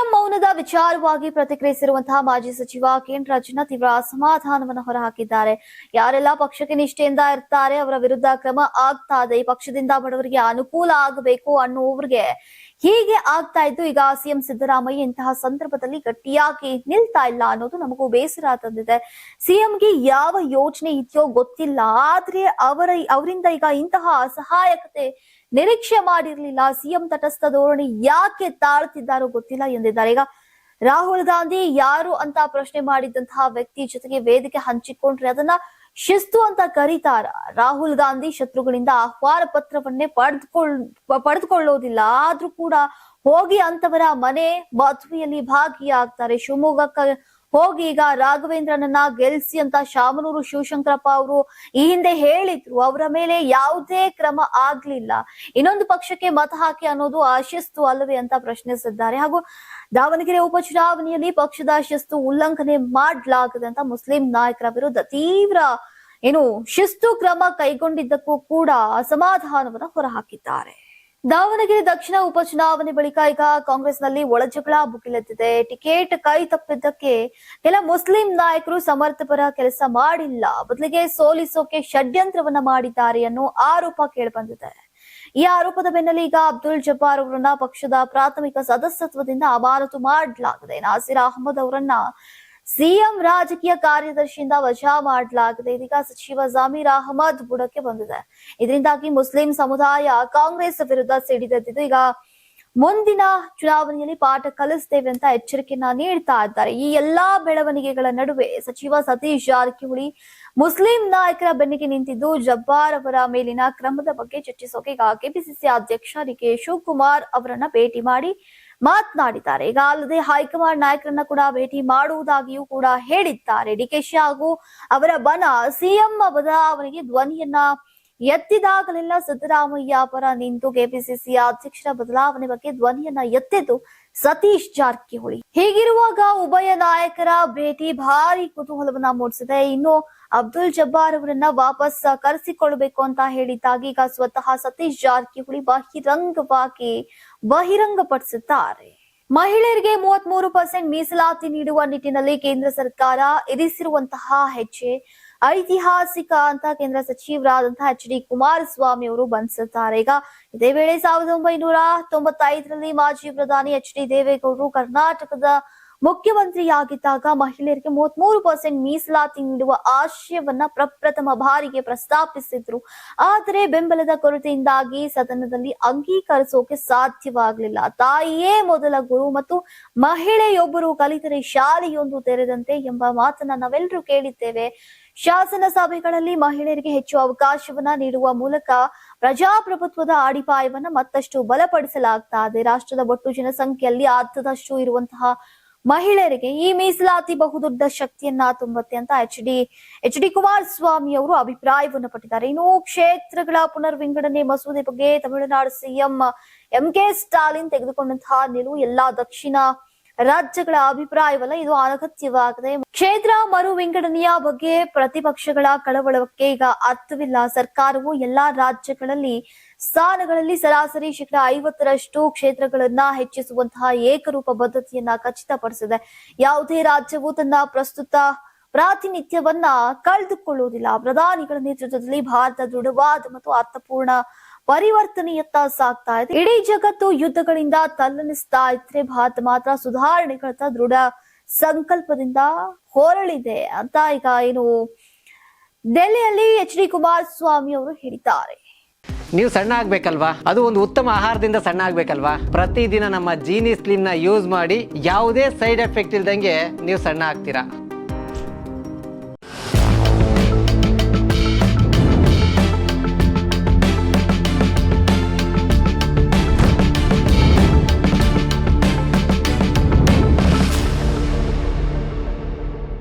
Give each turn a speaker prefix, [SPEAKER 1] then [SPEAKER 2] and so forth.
[SPEAKER 1] CM ಮೌನದ ವಿಚಾರವಾಗಿ ಪ್ರತಿಕ್ರಿಯಿಸಿರುವಂತಹ ಮಾಜಿ ಸಚಿವ ಕೆ.ಎನ್. ರಾಜಣ್ಣ ತೀವ್ರ ಅಸಮಾಧಾನವನ್ನು ಹೊರಹಾಕಿದ್ದಾರೆ. ಯಾರೆಲ್ಲ ಪಕ್ಷಕ್ಕೆ ನಿಷ್ಠೆಯಿಂದ ಇರ್ತಾರೆ ಅವರ ವಿರುದ್ಧ ಕ್ರಮ ಆಗ್ತಾ ಇದೆ. ಈ ಪಕ್ಷದಿಂದ ಬಡವರಿಗೆ ಅನುಕೂಲ ಆಗಬೇಕು ಅನ್ನುವರಿಗೆ ಹೀಗೆ ಆಗ್ತಾ ಇದ್ದು, ಈಗ ಸಿಎಂ ಸಿದ್ದರಾಮಯ್ಯ ಇಂತಹ ಸಂದರ್ಭದಲ್ಲಿ ಗಟ್ಟಿಯಾಗಿ ನಿಲ್ತಾ ಇಲ್ಲ ಅನ್ನೋದು ನಮಗೂ ಬೇಸರ ತಂದಿದೆ. ಸಿಎಂಗೆ ಯಾವ ಯೋಚನೆ ಇದೆಯೋ ಗೊತ್ತಿಲ್ಲ, ಆದ್ರೆ ಅವರಿಂದ ಈಗ ಇಂತಹ ಅಸಹಾಯಕತೆ ನಿರೀಕ್ಷೆ ಮಾಡಿರ್ಲಿಲ್ಲ. ಸಿಎಂ ತಟಸ್ಥ ಧೋರಣೆ ಯಾಕೆ ತಾಳ್ತಿದ್ದಾರೋ ಗೊತ್ತಿಲ್ಲ ಎಂದಿದ್ದಾರೆ. ಈಗ ರಾಹುಲ್ ಗಾಂಧಿ ಯಾರು ಅಂತ ಪ್ರಶ್ನೆ ಮಾಡಿದಂತಹ ವ್ಯಕ್ತಿ ಜೊತೆಗೆ ವೇದಿಕೆ ಹಂಚಿಕೊಂಡ್ರೆ ಅದನ್ನ ಶಿಸ್ತು ಅಂತ ಕರೀತಾರ. ರಾಹುಲ್ ಗಾಂಧಿ ಶತ್ರುಗಳಿಂದ ಆಹ್ವಾನ ಪತ್ರವನ್ನೇ ಪಡೆದುಕೊಳ್ಳೋದಿಲ್ಲ, ಆದ್ರೂ ಕೂಡ ಹೋಗಿ ಅಂತವರ ಮನೆ ಮದುವೆಯಲ್ಲಿ ಭಾಗಿಯಾಗ್ತಾರೆ. ಶಿವಮೊಗ್ಗಕ್ಕೆ ಹೋಗಿ ಈಗ ರಾಘವೇಂದ್ರನನ್ನ ಗೆಲ್ಸಿ ಅಂತ ಶಾಮನೂರು ಶಿವಶಂಕರಪ್ಪ ಅವರು ಈ ಹಿಂದೆ ಹೇಳಿದ್ರು. ಅವರ ಮೇಲೆ ಯಾವುದೇ ಕ್ರಮ ಆಗ್ಲಿಲ್ಲ. ಇನ್ನೊಂದು ಪಕ್ಷಕ್ಕೆ ಮತ ಹಾಕಿ ಅನ್ನೋದು ಅಶಿಸ್ತು ಅಲ್ಲವೇ ಅಂತ ಪ್ರಶ್ನಿಸಿದ್ದಾರೆ. ಹಾಗೂ ದಾವಣಗೆರೆ ಉಪಚುನಾವಣೆಯಲ್ಲಿ ಪಕ್ಷದ ಶಿಸ್ತು ಉಲ್ಲಂಘನೆ ಮಾಡಲಾಗಿದೆ ಅಂತ ಮುಸ್ಲಿಂ ನಾಯಕರ ವಿರುದ್ಧ ತೀವ್ರ ಶಿಸ್ತು ಕ್ರಮ ಕೈಗೊಂಡಿದ್ದಕ್ಕೂ ಕೂಡ ಅಸಮಾಧಾನವನ್ನು ಹೊರಹಾಕಿದ್ದಾರೆ. ದಾವಣಗೆರೆ ದಕ್ಷಿಣ ಉಪಚುನಾವಣೆ ಬಳಿಕ ಈಗ ಕಾಂಗ್ರೆಸ್ನಲ್ಲಿ ಒಳಜಗಳ ಭುಗಿಲೆದ್ದಿದೆ. ಟಿಕೆಟ್ ಕೈ ತಪ್ಪಿದ್ದಕ್ಕೆ ಕೆಲ ಮುಸ್ಲಿಂ ನಾಯಕರು ಸಮರ್ಥಪರ ಕೆಲಸ ಮಾಡಿಲ್ಲ, ಬದಲಿಗೆ ಸೋಲಿಸೋಕೆ ಷಡ್ಯಂತ್ರವನ್ನ ಮಾಡಿದ್ದಾರೆ ಅನ್ನೋ ಆರೋಪ ಕೇಳಿಬಂದಿದೆ. ಈ ಆರೋಪದ ಬೆನ್ನಲ್ಲೇ ಈಗ ಅಬ್ದುಲ್ ಜಬ್ಬಾರ್ ಅವರನ್ನ ಪಕ್ಷದ ಪ್ರಾಥಮಿಕ ಸದಸ್ಯತ್ವದಿಂದ ಅಮಾನತು ಮಾಡಲಾಗಿದೆ. ನಾಸಿರ್ ಅಹಮದ್ ಅವರನ್ನ ಸಿಎಂ ರಾಜಕೀಯ ಕಾರ್ಯದರ್ಶಿಯಿಂದ ವಜಾ ಮಾಡಲಾಗಿದೆ. ಇದೀಗ ಸಚಿವ ಜಮೀರ್ ಅಹಮದ್ ಬುಡಕ್ಕೆ ಬಂದಿದೆ. ಇದರಿಂದಾಗಿ ಮುಸ್ಲಿಂ ಸಮುದಾಯ ಕಾಂಗ್ರೆಸ್ ವಿರುದ್ಧ ಸಿಡಿದೆದ್ದಿದ್ದು, ಈಗ ಮುಂದಿನ ಚುನಾವಣೆಯಲ್ಲಿ ಪಾಠ ಕಲಿಸ್ತೇವೆ ಅಂತ ಎಚ್ಚರಿಕೆಯನ್ನ ನೀಡ್ತಾ ಇದ್ದಾರೆ. ಈ ಎಲ್ಲಾ ಬೆಳವಣಿಗೆಗಳ ನಡುವೆ ಸಚಿವ ಸತೀಶ್ ಜಾರಕಿಹೊಳಿ ಮುಸ್ಲಿಂ ನಾಯಕರ ಬೆನ್ನಿಗೆ ನಿಂತಿದ್ದು, ಜಬ್ಬಾರ್ ಅವರ ಮೇಲಿನ ಕ್ರಮದ ಬಗ್ಗೆ ಚರ್ಚಿಸೋಕೆ ಈಗ ಕೆಪಿಸಿಸಿ ಅಧ್ಯಕ್ಷ ಡಿ.ಕೆ. ಶಿವಕುಮಾರ್ ಅವರನ್ನ ಭೇಟಿ ಮಾಡಿ ಮಾತನಾಡಿದ್ದಾರೆ. ಈಗ ಅಲ್ಲದೆ ಹೈಕಮಾಂಡ್ ನಾಯಕರನ್ನ ಕೂಡ ಭೇಟಿ ಮಾಡುವುದಾಗಿಯೂ ಕೂಡ ಹೇಳಿದ್ದಾರೆ. ಡಿಕೆಶಿ ಹಾಗೂ ಅವರ ಬಣ ಸಿಎಂ ಬದಲಾವಣೆಗೆ ಧ್ವನಿಯನ್ನ ಎತ್ತಿದಾಗಲೆಲ್ಲ ಸಿದ್ದರಾಮಯ್ಯ ಪರ ನಿಂತು ಕೆಪಿಸಿಸಿ ಅಧ್ಯಕ್ಷರ ಬದಲಾವಣೆ ಬಗ್ಗೆ ಧ್ವನಿಯನ್ನ ಎತ್ತಿದ್ದು ಸತೀಶ್ ಜಾರಕಿಹೊಳಿ. ಹೀಗಿರುವಾಗ ಉಭಯ ನಾಯಕರ ಭೇಟಿ ಭಾರಿ ಕುತೂಹಲವನ್ನ ಮೂಡಿಸಿದೆ. ಇನ್ನು ಅಬ್ದುಲ್ ಜಬ್ಬಾರ್ ಅವರನ್ನ ವಾಪಸ್ ಕರೆಸಿಕೊಳ್ಳಬೇಕು ಅಂತ ಹೇಳಿದ್ದಾಗಿ ಈಗ ಸ್ವತಃ ಸತೀಶ್ ಜಾರಕಿಹೊಳಿ ಬಹಿರಂಗಪಡಿಸಿದ್ದಾರೆ. ಮಹಿಳೆಯರಿಗೆ 33% ಮೀಸಲಾತಿ ನೀಡುವ ನಿಟ್ಟಿನಲ್ಲಿ ಕೇಂದ್ರ ಸರ್ಕಾರ ಇರಿಸಿರುವಂತಹ ಹೆಜ್ಜೆ ಐತಿಹಾಸಿಕ ಅಂತ ಕೇಂದ್ರ ಸಚಿವರಾದಂತಹ ಎಚ್.ಡಿ. ಕುಮಾರಸ್ವಾಮಿ ಅವರು ಬಣ್ಣಿಸಿದ್ದಾರೆ. ಈಗ ಇದೇ ವೇಳೆ 1995ರಲ್ಲಿ ಮಾಜಿ ಪ್ರಧಾನಿ ಎಚ್.ಡಿ. ದೇವೇಗೌಡರು ಕರ್ನಾಟಕದ ಮುಖ್ಯಮಂತ್ರಿಯಾಗಿದ್ದಾಗ ಮಹಿಳೆಯರಿಗೆ 33% ಮೀಸಲಾತಿ ನೀಡುವ ಆಶಯವನ್ನ ಪ್ರಪ್ರಥಮ ಬಾರಿಗೆ ಪ್ರಸ್ತಾಪಿಸಿದ್ರು. ಆದರೆ ಬೆಂಬಲದ ಕೊರತೆಯಿಂದಾಗಿ ಸದನದಲ್ಲಿ ಅಂಗೀಕರಿಸೋಕೆ ಸಾಧ್ಯವಾಗಲಿಲ್ಲ. ತಾಯಿಯೇ ಮೊದಲ ಗುರು ಮತ್ತು ಮಹಿಳೆಯೊಬ್ಬರು ಕಲಿತರೆ ಶಾಲೆಯೊಂದು ತೆರೆದಂತೆ ಎಂಬ ಮಾತನ್ನ ನಾವೆಲ್ಲರೂ ಕೇಳಿದ್ದೇವೆ. ಶಾಸನ ಸಭೆಗಳಲ್ಲಿ ಮಹಿಳೆಯರಿಗೆ ಹೆಚ್ಚು ಅವಕಾಶವನ್ನ ನೀಡುವ ಮೂಲಕ ಪ್ರಜಾಪ್ರಭುತ್ವದ ಅಡಿಪಾಯವನ್ನ ಮತ್ತಷ್ಟು ಬಲಪಡಿಸಲಾಗ್ತಾ ಇದೆ. ರಾಷ್ಟ್ರದ ಒಟ್ಟು ಜನಸಂಖ್ಯೆಯಲ್ಲಿ ಅರ್ಧದಷ್ಟು ಇರುವಂತಹ ಮಹಿಳೆಯರಿಗೆ ಈ ಮೀಸಲಾತಿ ಬಹುದೊಡ್ಡ ಶಕ್ತಿಯನ್ನ ತುಂಬುತ್ತೆ ಅಂತ ಎಚ್.ಡಿ. ಕುಮಾರಸ್ವಾಮಿ ಅವರು ಅಭಿಪ್ರಾಯವನ್ನು ಪಟ್ಟಿದ್ದಾರೆ. ಇನ್ನು ಕ್ಷೇತ್ರಗಳ ಪುನರ್ವಿಂಗಡಣೆ ಮಸೂದೆ ಬಗ್ಗೆ ತಮಿಳುನಾಡು ಸಿಎಂ ಎಂ.ಕೆ. ಸ್ಟಾಲಿನ್ ತೆಗೆದುಕೊಂಡಂತಹ ನಿಲುವು ಎಲ್ಲಾ ದಕ್ಷಿಣ ರಾಜ್ಯಗಳ ಅಭಿಪ್ರಾಯವಲ್ಲ, ಇದು ಅನಗತ್ಯವಾಗಿದೆ. ಕ್ಷೇತ್ರ ಮರು ವಿಂಗಡಣೆಯ ಬಗ್ಗೆ ಪ್ರತಿಪಕ್ಷಗಳ ಕಳವಳಕ್ಕೆ ಈಗ ಅರ್ಥವಿಲ್ಲ. ಸರ್ಕಾರವು ಎಲ್ಲಾ ರಾಜ್ಯಗಳಲ್ಲಿ ಸ್ಥಾನಗಳಲ್ಲಿ ಸರಾಸರಿ 50% ಕ್ಷೇತ್ರಗಳನ್ನ ಹೆಚ್ಚಿಸುವಂತಹ ಏಕರೂಪ ಬದ್ಧತೆಯನ್ನ ಖಚಿತಪಡಿಸಿದೆ. ಯಾವುದೇ ರಾಜ್ಯವು ತನ್ನ ಪ್ರಸ್ತುತ ಪ್ರಾತಿನಿಧ್ಯವನ್ನ ಕಳೆದುಕೊಳ್ಳುವುದಿಲ್ಲ. ಪ್ರಧಾನಿಗಳ ನೇತೃತ್ವದಲ್ಲಿ ಭಾರತ ದೃಢವಾದ ಮತ್ತು ಅರ್ಥಪೂರ್ಣ ಪರಿವರ್ತನೆಯತ್ತ ಸಾಗ್ತಾ ಇದೆ. ಇಡೀ ಜಗತ್ತು ಯುದ್ಧಗಳಿಂದ ತಲ್ಲಣಿಸ್ತಾ ಇದ್ರೆ ಭಾರತ ಮಾತ್ರ ಸುಧಾರಣೆಗಳತ್ತ ದೃಢ ಸಂಕಲ್ಪದಿಂದ ಹೊರಳಿದೆ ಅಂತ ಈಗ ಡೆಲ್ಲಿಯಲ್ಲಿ ಎಚ್.ಡಿ. ಕುಮಾರಸ್ವಾಮಿ ಅವರು ಹೇಳಿದ್ದಾರೆ.
[SPEAKER 2] ನೀವು ಸಣ್ಣ ಆಗ್ಬೇಕಲ್ವಾ? ಅದು ಒಂದು ಉತ್ತಮ ಆಹಾರದಿಂದ ಸಣ್ಣ ಆಗ್ಬೇಕಲ್ವಾ? ಪ್ರತಿದಿನ ನಮ್ಮ ಜೀನಿ ಸ್ಲಿಮ್ ನ ಯೂಸ್ ಮಾಡಿ ಯಾವುದೇ ಸೈಡ್ ಎಫೆಕ್ಟ್ ಇಲ್ದಂಗೆ ನೀವು ಸಣ್ಣ ಆಗ್ತೀರಾ.